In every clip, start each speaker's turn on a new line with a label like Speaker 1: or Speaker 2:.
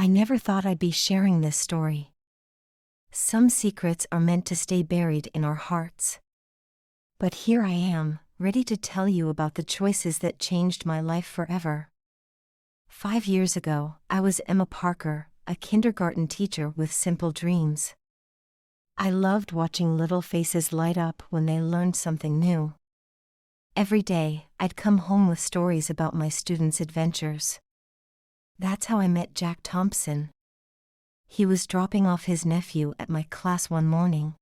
Speaker 1: I never thought I'd be sharing this story. Some secrets are meant to stay buried in our hearts. But here I am, ready to tell you about the choices that changed my life forever. 5 years ago, I was Emma Parker, a kindergarten teacher with simple dreams. I loved watching little faces light up when they learned something new. Every day, I'd come home with stories about my students' adventures. That's how I met Jack Thompson. He was dropping off his nephew at my class one morning.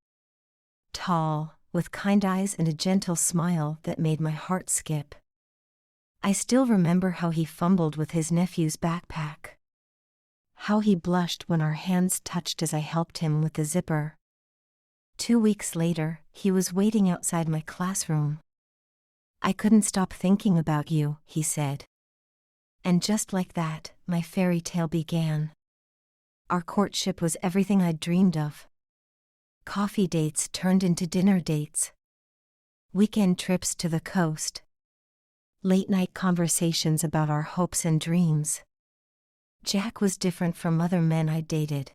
Speaker 1: Tall, with kind eyes and a gentle smile that made my heart skip. I still remember how he fumbled with his nephew's backpack. How he blushed when our hands touched as I helped him with the zipper. 2 weeks later, he was waiting outside my classroom. "I couldn't stop thinking about you," he said. And just like that, my fairy tale began. Our courtship was everything I'd dreamed of. Coffee dates turned into dinner dates. Weekend trips to the coast. Late-night conversations about our hopes and dreams. Jack was different from other men I dated.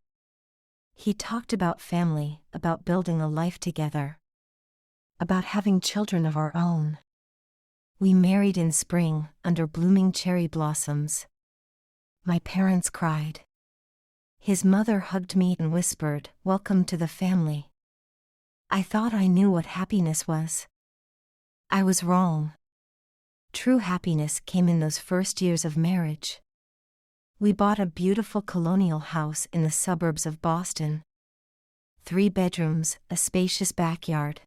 Speaker 1: He talked about family, about building a life together. About having children of our own. We married in spring, under blooming cherry blossoms. My parents cried. His mother hugged me and whispered, "Welcome to the family." I thought I knew what happiness was. I was wrong. True happiness came in those first years of marriage. We bought a beautiful colonial house in the suburbs of Boston. 3 bedrooms, a spacious backyard.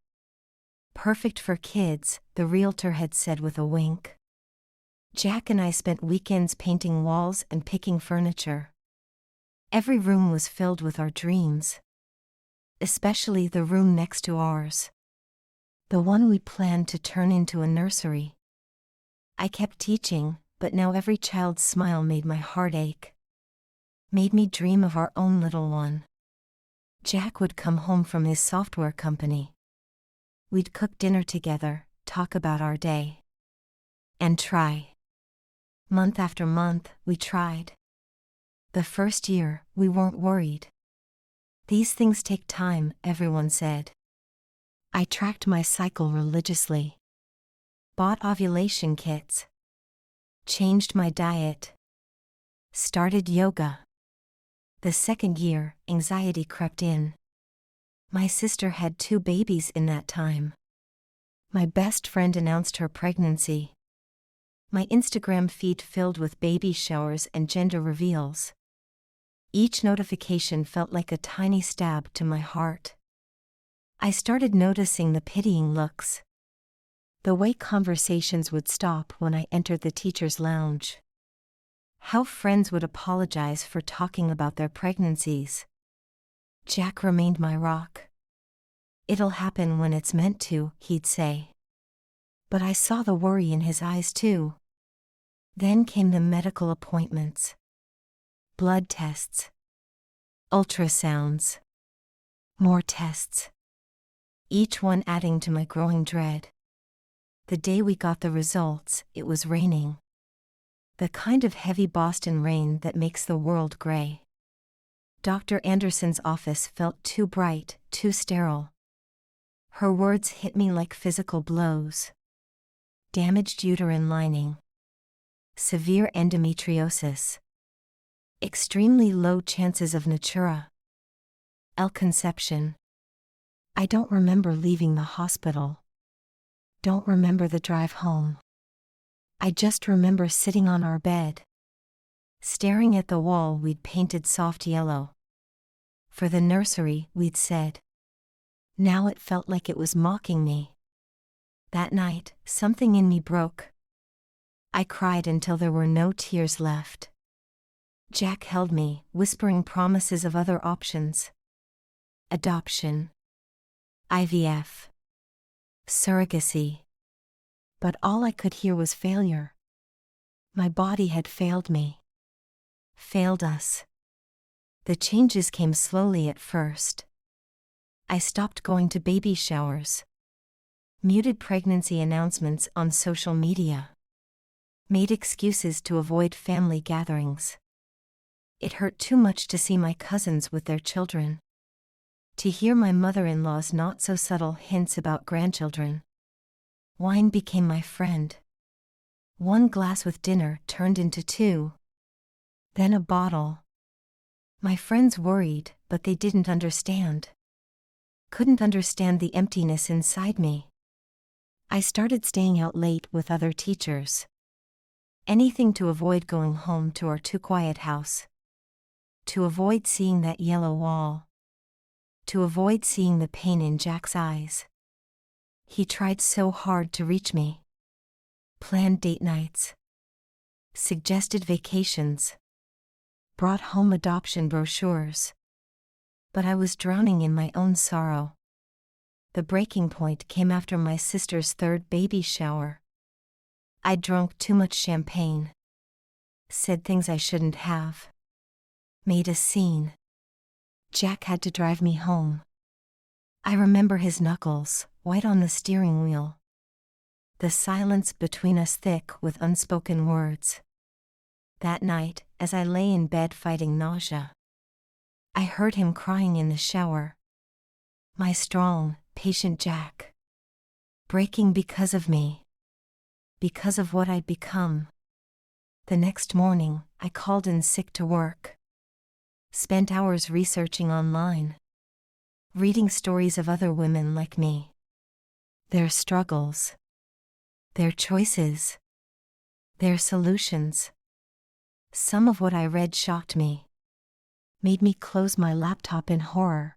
Speaker 1: Perfect for kids, the realtor had said with a wink. Jack and I spent weekends painting walls and picking furniture. Every room was filled with our dreams. Especially the room next to ours. The one we planned to turn into a nursery. I kept teaching, but now every child's smile made my heart ache. Made me dream of our own little one. Jack would come home from his software company. We'd cook dinner together, talk about our day. And try. Month after month, we tried. The first year, we weren't worried. These things take time, everyone said. I tracked my cycle religiously. Bought ovulation kits. Changed my diet. Started yoga. The second year, anxiety crept in. My sister had 2 babies in that time. My best friend announced her pregnancy. My Instagram feed filled with baby showers and gender reveals. Each notification felt like a tiny stab to my heart. I started noticing the pitying looks. The way conversations would stop when I entered the teacher's lounge. How friends would apologize for talking about their pregnancies. Jack remained my rock. "It'll happen when it's meant to," he'd say. But I saw the worry in his eyes too. Then came the medical appointments. Blood tests. Ultrasounds. More tests. Each one adding to my growing dread. The day we got the results, it was raining. The kind of heavy Boston rain that makes the world gray. Dr. Anderson's office felt too bright, too sterile. Her words hit me like physical blows. Damaged uterine lining. Severe endometriosis. Extremely low chances of natura. Conception. I don't remember leaving the hospital. Don't remember the drive home. I just remember sitting on our bed. Staring at the wall we'd painted soft yellow. For the nursery, we'd said. Now it felt like it was mocking me. That night, something in me broke. I cried until there were no tears left. Jack held me, whispering promises of other options. Adoption. IVF. Surrogacy. But all I could hear was failure. My body had failed me. Failed us. The changes came slowly at first. I stopped going to baby showers. Muted pregnancy announcements on social media. Made excuses to avoid family gatherings. It hurt too much to see my cousins with their children. To hear my mother-in-law's not-so-subtle hints about grandchildren. Wine became my friend. One glass with dinner turned into two. Then a bottle. My friends worried, but they didn't understand. Couldn't understand the emptiness inside me. I started staying out late with other teachers. Anything to avoid going home to our too-quiet house. To avoid seeing that yellow wall. To avoid seeing the pain in Jack's eyes. He tried so hard to reach me. Planned date nights. Suggested vacations. Brought home adoption brochures. But I was drowning in my own sorrow. The breaking point came after my sister's third baby shower. I'd drunk too much champagne. Said things I shouldn't have. Made a scene. Jack had to drive me home. I remember his knuckles, white on the steering wheel. The silence between us thick with unspoken words. That night, as I lay in bed fighting nausea, I heard him crying in the shower. My strong, patient Jack. Breaking because of me. Because of what I'd become. The next morning, I called in sick to work. Spent hours researching online. Reading stories of other women like me. Their struggles. Their choices. Their solutions. Some of what I read shocked me. Made me close my laptop in horror.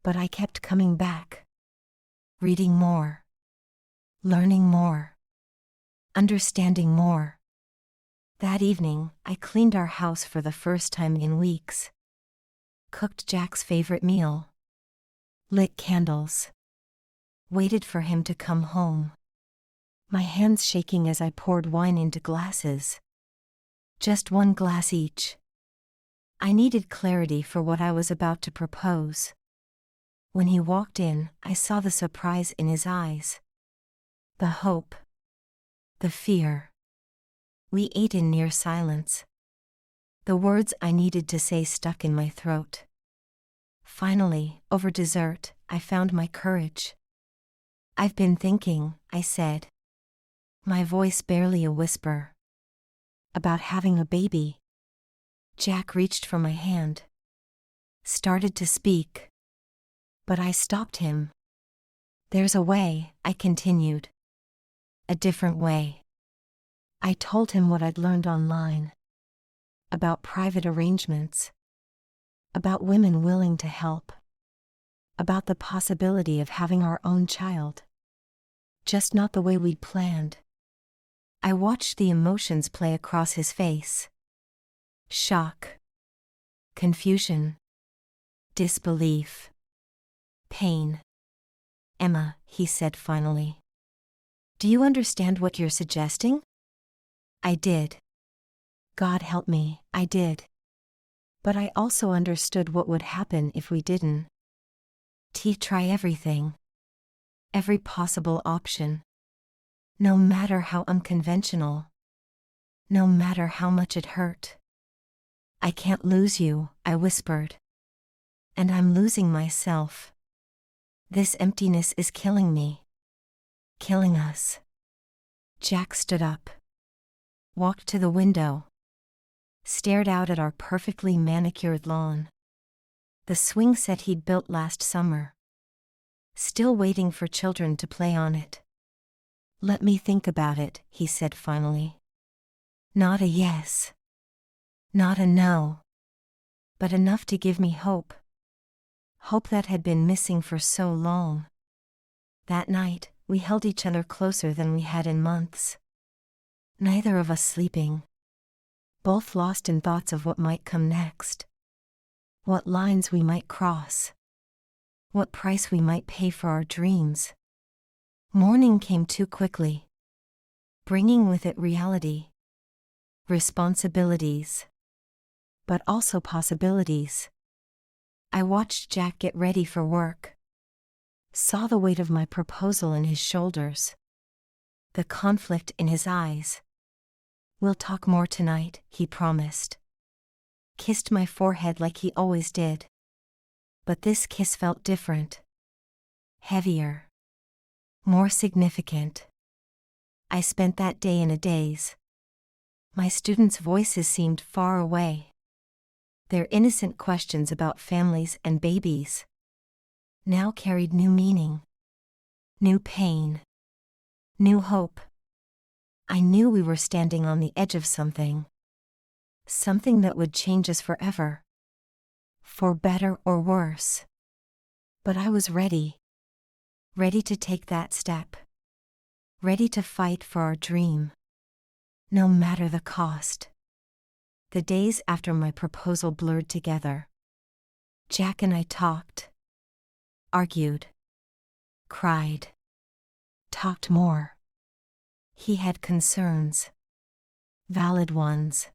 Speaker 1: But I kept coming back. Reading more. Learning more. Understanding more. That evening, I cleaned our house for the first time in weeks. Cooked Jack's favorite meal. Lit candles. Waited for him to come home. My hands shaking as I poured wine into glasses. Just one glass each. I needed clarity for what I was about to propose. When he walked in, I saw the surprise in his eyes. The hope. The fear. We ate in near silence. The words I needed to say stuck in my throat. Finally, over dessert, I found my courage. "I've been thinking," I said. My voice barely a whisper. "About having a baby." Jack reached for my hand. Started to speak. But I stopped him. "There's a way," I continued. "A different way." I told him what I'd learned online. About private arrangements. About women willing to help. About the possibility of having our own child. Just not the way we'd planned. I watched the emotions play across his face. Shock. Confusion. Disbelief. Pain. "Emma," he said finally. "Do you understand what you're suggesting?" I did. God help me, I did. But I also understood what would happen if we didn't. Try everything. Every possible option. No matter how unconventional. No matter how much it hurt. "I can't lose you," I whispered. "And I'm losing myself. This emptiness is killing me. Killing us." Jack stood up. Walked to the window. Stared out at our perfectly manicured lawn. The swing set he'd built last summer. Still waiting for children to play on it. "Let me think about it," he said finally. Not a yes. Not a no. But enough to give me hope. Hope that had been missing for so long. That night, we held each other closer than we had in months. Neither of us sleeping. Both lost in thoughts of what might come next. What lines we might cross. What price we might pay for our dreams. Morning came too quickly. Bringing with it reality. Responsibilities. But also possibilities. I watched Jack get ready for work. Saw the weight of my proposal in his shoulders. The conflict in his eyes. "We'll talk more tonight," he promised. kissed my forehead like he always did. But this kiss felt different. Heavier. More significant. I spent that day in a daze. My students' voices seemed far away. Their innocent questions about families and babies now carried new meaning, new pain, new hope. I knew we were standing on the edge of something. Something that would change us forever. For better or worse. But I was ready. Ready to take that step. Ready to fight for our dream. No matter the cost. The days after my proposal blurred together. Jack and I talked. Argued. Cried. Talked more. He had concerns. Valid ones.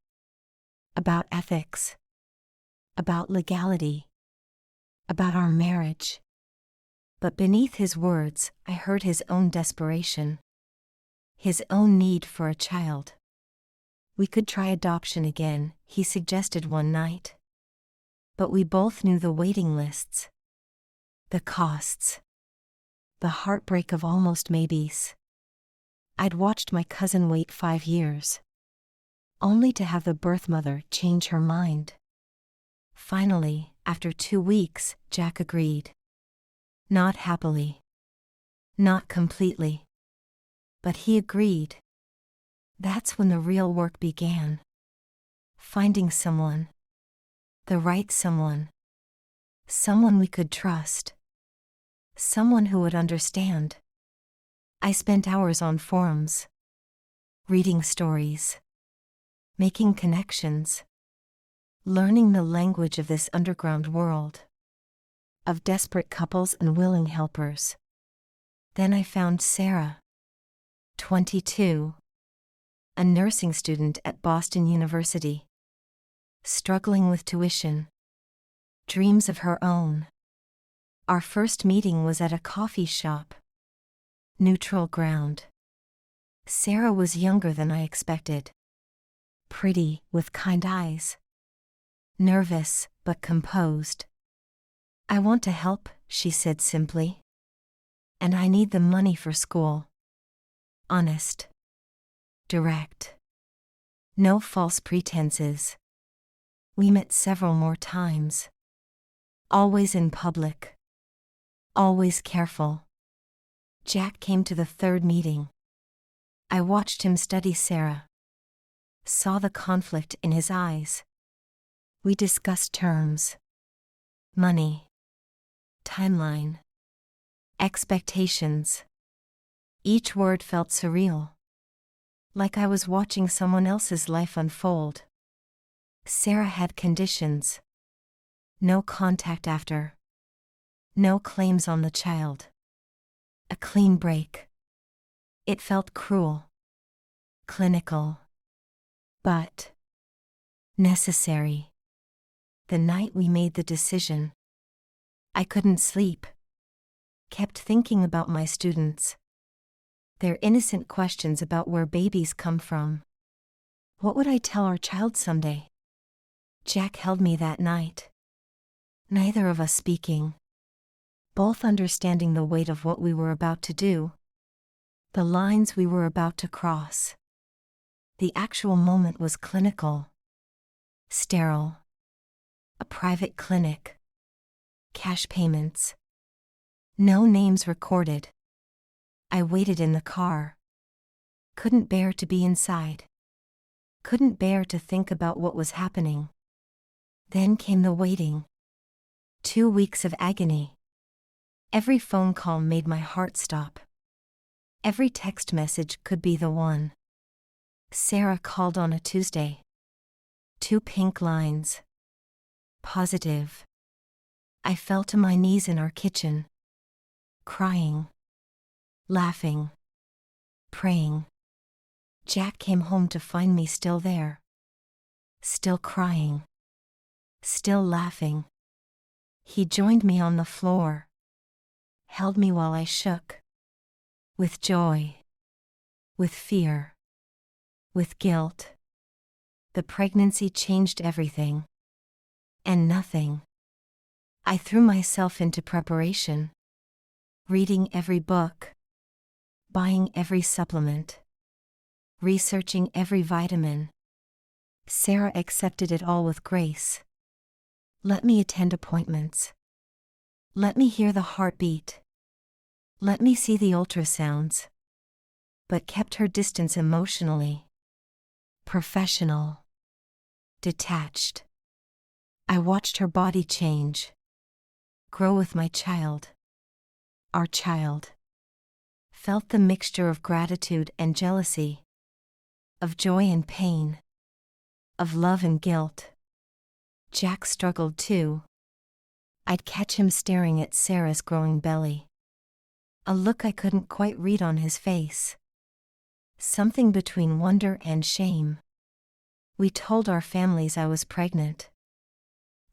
Speaker 1: About ethics. About legality. About our marriage. But beneath his words, I heard his own desperation. His own need for a child. We could try adoption again, he suggested one night. But we both knew the waiting lists. The costs. The heartbreak of almost maybes. I'd watched my cousin wait 5 years. Only to have the birth mother change her mind. Finally, after 2 weeks, Jack agreed. Not happily. Not completely. But he agreed. That's when the real work began. Finding someone. The right someone. Someone we could trust. Someone who would understand. I spent hours on forums. Reading stories. Making connections. Learning the language of this underground world. Of desperate couples and willing helpers. Then I found Sarah. 22. A nursing student at Boston University. Struggling with tuition. Dreams of her own. Our first meeting was at a coffee shop. Neutral ground. Sarah was younger than I expected. Pretty, with kind eyes. Nervous, but composed. I want to help, she said simply. And I need the money for school. Honest. Direct. No false pretenses. We met several more times. Always in public. Always careful. Jack came to the 3rd meeting. I watched him study Sarah. Saw the conflict in his eyes. We discussed terms. Money. Timeline. Expectations. Each word felt surreal. Like I was watching someone else's life unfold. Sarah had conditions. No contact after. No claims on the child. A clean break. It felt cruel. Clinical. But necessary. The night we made the decision, I couldn't sleep. Kept thinking about my students. Their innocent questions about where babies come from. What would I tell our child someday? Jack held me that night. Neither of us speaking. Both understanding the weight of what we were about to do. The lines we were about to cross. The actual moment was clinical. Sterile. A private clinic. Cash payments. No names recorded. I waited in the car. Couldn't bear to be inside. Couldn't bear to think about what was happening. Then came the waiting. 2 weeks of agony. Every phone call made my heart stop. Every text message could be the one. Sarah called on a Tuesday. 2 pink lines. Positive. I fell to my knees in our kitchen. Crying. Laughing. Praying. Jack came home to find me still there. Still crying. Still laughing. He joined me on the floor. Held me while I shook. With joy. With fear. With guilt. The pregnancy changed everything. And nothing. I threw myself into preparation, reading every book, buying every supplement, researching every vitamin. Sarah accepted it all with grace. Let me attend appointments. Let me hear the heartbeat. Let me see the ultrasounds. But kept her distance emotionally. Professional. Detached. I watched her body change. Grow with my child. Our child. Felt the mixture of gratitude and jealousy. Of joy and pain. Of love and guilt. Jack struggled too. I'd catch him staring at Sarah's growing belly. A look I couldn't quite read on his face. Something between wonder and shame. We told our families I was pregnant.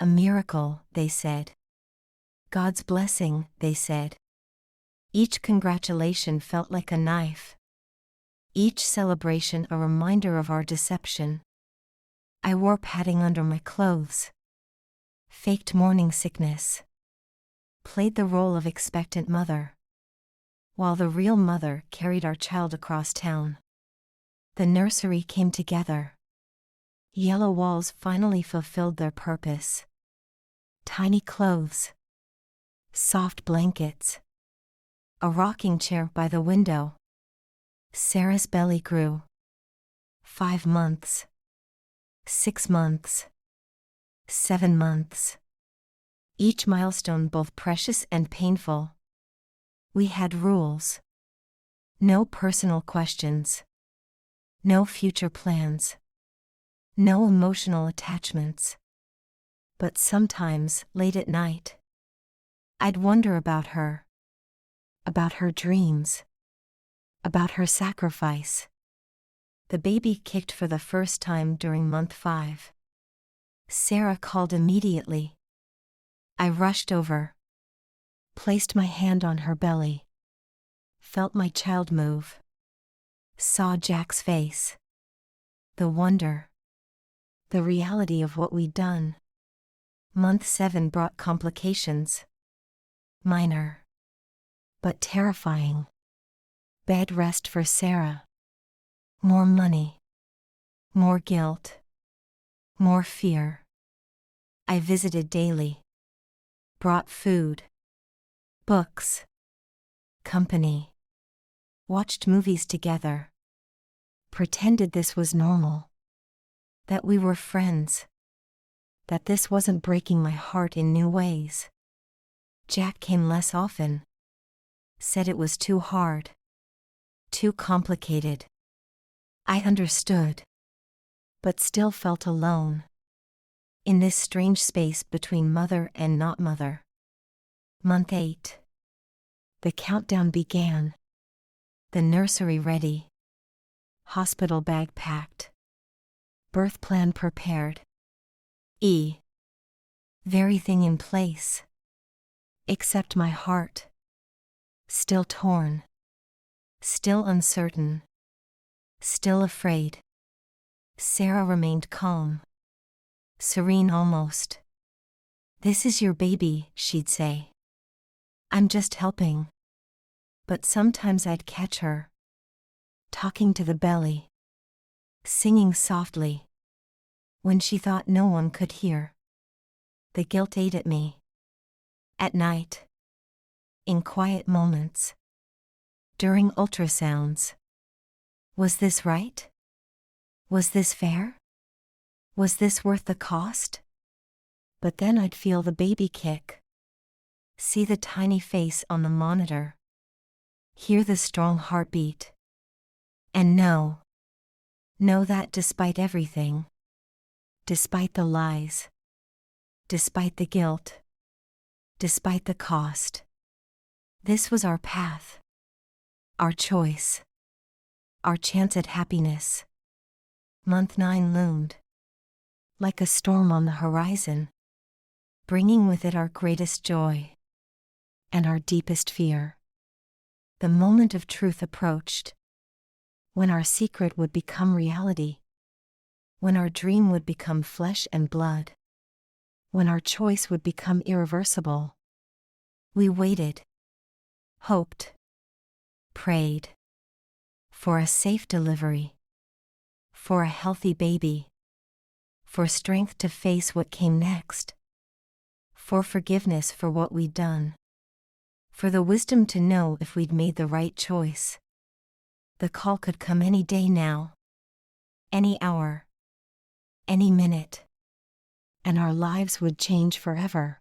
Speaker 1: A miracle, they said. God's blessing, they said. Each congratulation felt like a knife. Each celebration a reminder of our deception. I wore padding under my clothes. Faked morning sickness. Played the role of expectant mother. While the real mother carried our child across town. The nursery came together. Yellow walls finally fulfilled their purpose. Tiny clothes. Soft blankets. A rocking chair by the window. Sarah's belly grew. 5 months. 6 months. 7 months. Each milestone both precious and painful. We had rules. No personal questions. No future plans. No emotional attachments. But sometimes, late at night, I'd wonder about her. About her dreams. About her sacrifice. The baby kicked for the first time during month 5. Sarah called immediately. I rushed over. Placed my hand on her belly. Felt my child move. Saw Jack's face. The wonder. The reality of what we'd done. Month 7 brought complications. Minor. But terrifying. Bed rest for Sarah. More money. More guilt. More fear. I visited daily. Brought food. Books. Company. Watched movies together. Pretended this was normal. That we were friends. That this wasn't breaking my heart in new ways. Jack came less often. Said it was too hard. Too complicated. I understood. But still felt alone. In this strange space between mother and not mother. Month 8. The countdown began. The nursery ready. Hospital bag packed. Birth plan prepared. Everything in place. Except my heart. Still torn. Still uncertain. Still afraid. Sarah remained calm. Serene almost. This is your baby, she'd say. I'm just helping. But sometimes I'd catch her. Talking to the belly. Singing softly. When she thought no one could hear. The guilt ate at me. At night. In quiet moments. During ultrasounds. Was this right? Was this fair? Was this worth the cost? But then I'd feel the baby kick. See the tiny face on the monitor. Hear the strong heartbeat. And know that despite everything, despite the lies, despite the guilt, despite the cost, this was our path, our choice, our chance at happiness. Month 9 loomed. Like a storm on the horizon, bringing with it our greatest joy and our deepest fear. The moment of truth approached, when our secret would become reality, when our dream would become flesh and blood. when our choice would become irreversible. We waited, hoped, prayed for a safe delivery, for a healthy baby, for strength to face what came next, for forgiveness for what we'd done, for the wisdom to know if we'd made the right choice. The call could come any day now, any hour, any minute, and our lives would change forever.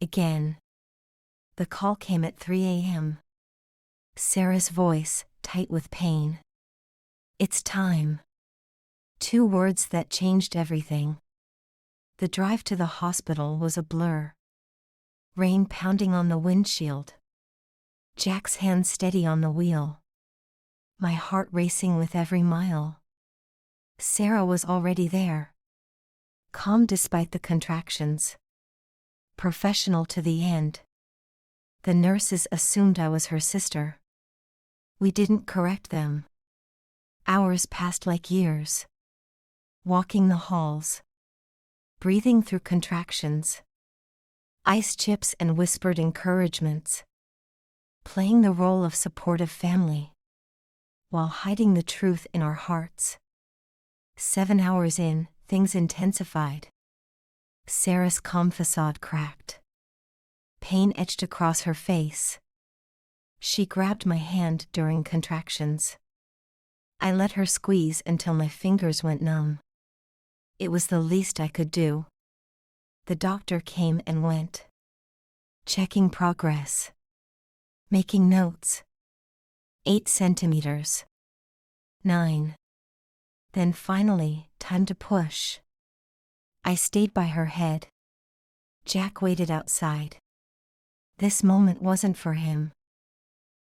Speaker 1: Again. The call came at 3 a.m. Sarah's voice, tight with pain. "It's time." 2 words that changed everything. The drive to the hospital was a blur. Rain pounding on the windshield. Jack's hand steady on the wheel. My heart racing with every mile. Sarah was already there. Calm despite the contractions. Professional to the end. The nurses assumed I was her sister. We didn't correct them. Hours passed like years. Walking the halls. Breathing through contractions. Ice chips and whispered encouragements. Playing the role of supportive family, while hiding the truth in our hearts. 7 hours in, things intensified. Sarah's calm facade cracked. Pain etched across her face. She grabbed my hand during contractions. I let her squeeze until my fingers went numb. It was the least I could do. The doctor came and went. Checking progress. Making notes. 8 centimeters. 9. Then finally, time to push. I stayed by her head. Jack waited outside. This moment wasn't for him.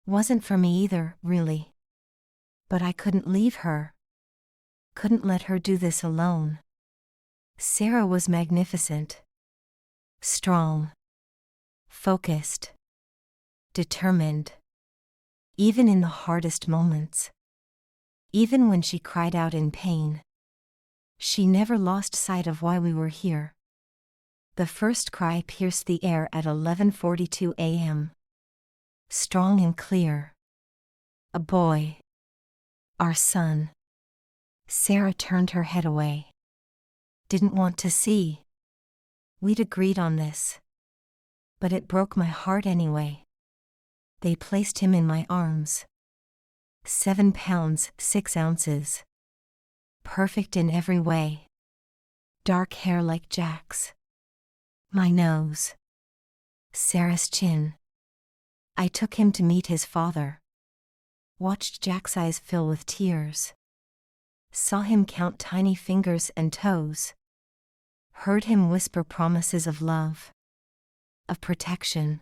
Speaker 1: Wasn't for me either, really. But I couldn't leave her. Couldn't let her do this alone. Sarah was magnificent. Strong. Focused. Determined. Even in the hardest moments. Even when she cried out in pain. She never lost sight of why we were here. The first cry pierced the air at 11:42 a.m. Strong and clear. A boy. Our son. Sarah turned her head away. Didn't want to see. We'd agreed on this. But it broke my heart anyway. They placed him in my arms. 7 pounds, 6 ounces. Perfect in every way. Dark hair like Jack's. My nose. Sarah's chin. I took him to meet his father. Watched Jack's eyes fill with tears. Saw him count tiny fingers and toes. Heard him whisper promises of love. Of protection.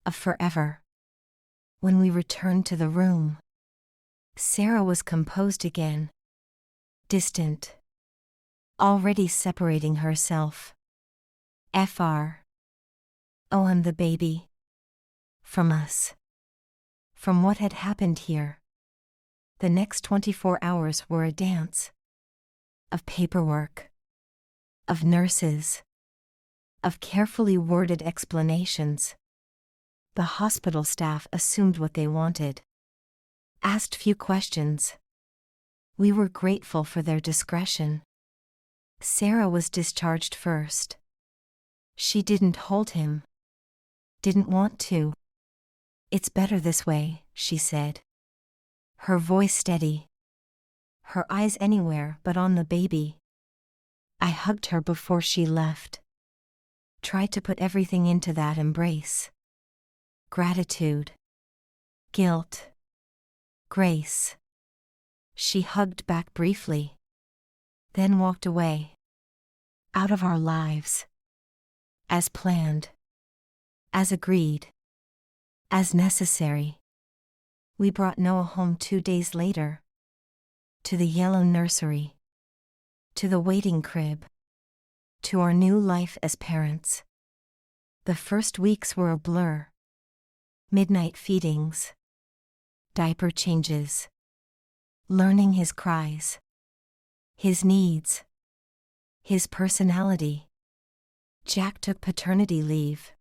Speaker 1: Of forever. When we returned to the room, Sarah was composed again. Distant. Already separating herself. Fr. Oh, I'm the baby. From us. From what had happened here. The next 24 hours were a dance. Of paperwork. Of nurses. Of carefully worded explanations. The hospital staff assumed what they wanted. Asked few questions. We were grateful for their discretion. Sarah was discharged first. She didn't hold him. Didn't want to. It's better this way, she said. Her voice steady. Her eyes anywhere but on the baby. I hugged her before she left. Tried to put everything into that embrace. Gratitude. Guilt. Grace. She hugged back briefly. Then walked away. Out of our lives. As planned. As agreed. As necessary. We brought Noah home 2 days later. To the yellow nursery. To the waiting crib. To our new life as parents. The first weeks were a blur. Midnight feedings. Diaper changes. Learning his cries. His needs. His personality. Jack took paternity leave,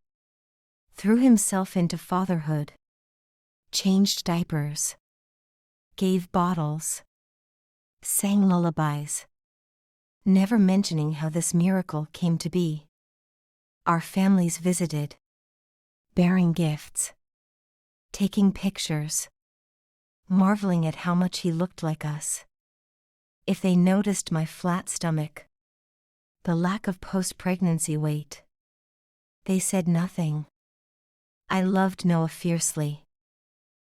Speaker 1: threw himself into fatherhood, changed diapers, gave bottles, sang lullabies, never mentioning how this miracle came to be. Our families visited, bearing gifts, taking pictures, marveling at how much he looked like us. If they noticed my flat stomach, the lack of post-pregnancy weight, they said nothing. I loved Noah fiercely,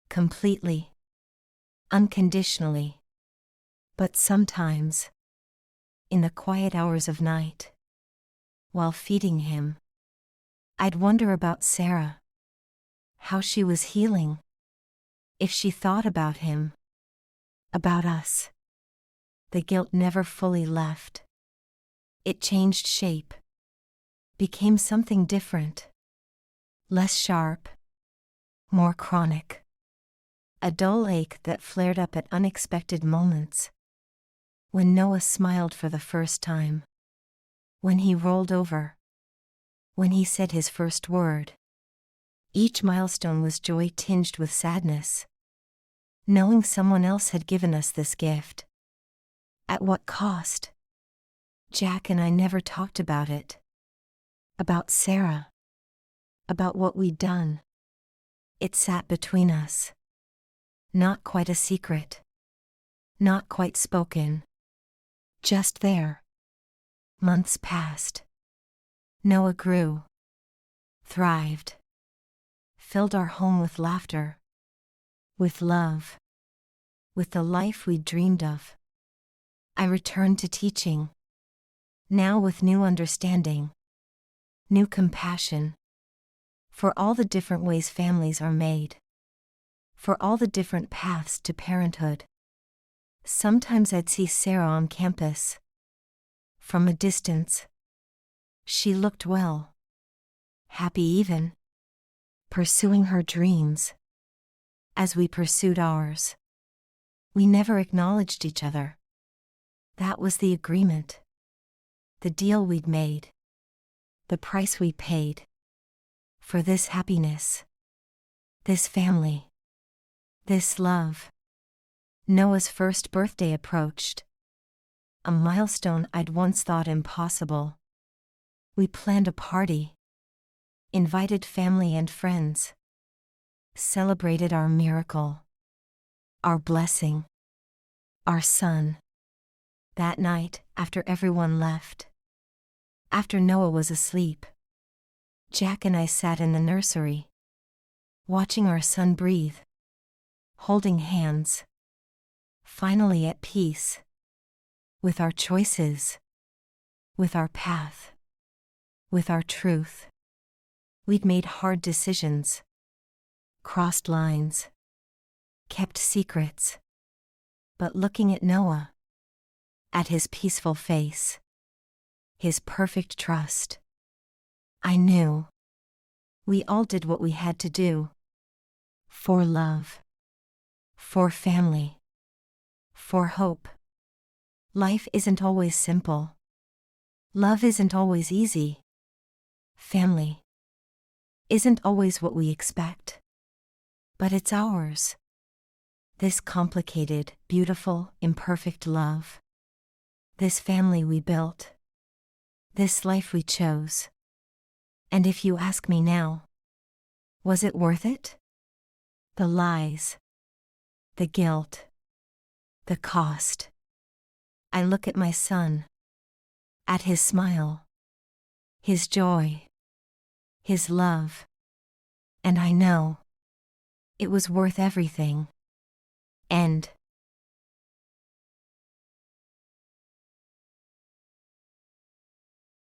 Speaker 1: completely, unconditionally. But sometimes, in the quiet hours of night, while feeding him, I'd wonder about Sarah, how she was healing, if she thought about him, about us. The guilt never fully left. It changed shape, became something different, less sharp, more chronic. A dull ache that flared up at unexpected moments. When Noah smiled for the first time. When he rolled over. When he said his first word. Each milestone was joy tinged with sadness. Knowing someone else had given us this gift. At what cost? Jack and I never talked about it. About Sarah. About what we'd done. It sat between us. Not quite a secret. Not quite spoken. Just there. Months passed. Noah grew. Thrived. Filled our home with laughter. With love. With the life we'd dreamed of. I returned to teaching. Now with new understanding. New compassion. For all the different ways families are made. For all the different paths to parenthood. Sometimes I'd see Sarah on campus. From a distance. She looked well. Happy even. Pursuing her dreams. As we pursued ours. We never acknowledged each other. That was the agreement. The deal we'd made. The price we paid. For this happiness. This family. This love. Noah's first birthday approached. A milestone I'd once thought impossible. We planned a party. Invited family and friends. Celebrated our miracle. Our blessing. Our son. That night, after everyone left. After Noah was asleep. Jack and I sat in the nursery. Watching our son breathe. Holding hands. Finally at peace. With our choices. With our path. With our truth. We'd made hard decisions. Crossed lines. Kept secrets. But looking at Noah. At his peaceful face. His perfect trust. I knew. We all did what we had to do. For love. For family. For hope. Life isn't always simple. Love isn't always easy. Family isn't always what we expect. But it's ours. This complicated, beautiful, imperfect love. This family we built. This life we chose. And if you ask me now, was it worth it? The lies. The guilt. The cost. I look at my son. At his smile. His joy. His love. And I know. It was worth everything. End.